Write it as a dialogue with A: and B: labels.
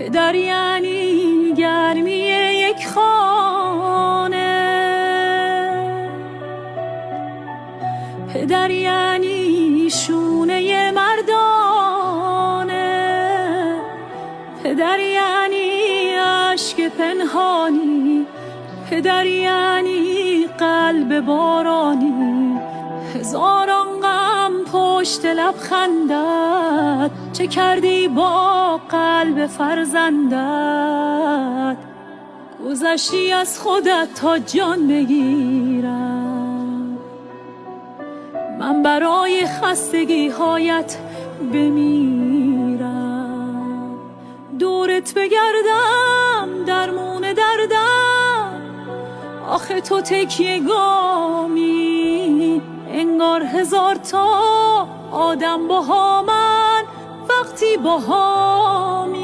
A: پدر یعنی گرمی یک خانه، پدر یعنی شونه مردانه، پدر یعنی عشق پنهانی، پدر یعنی قلب بارانی. هزاران غم پشت لبخندت، چه کردی با قلب فرزندت؟ گذشتی از خودت تا جان بگیرم، من برای خستگی هایت بمیرم. دورت بگردم درمون دردم، آخه تو تکیه گامی، انگار هزار تا آدم با من وقتی با همی.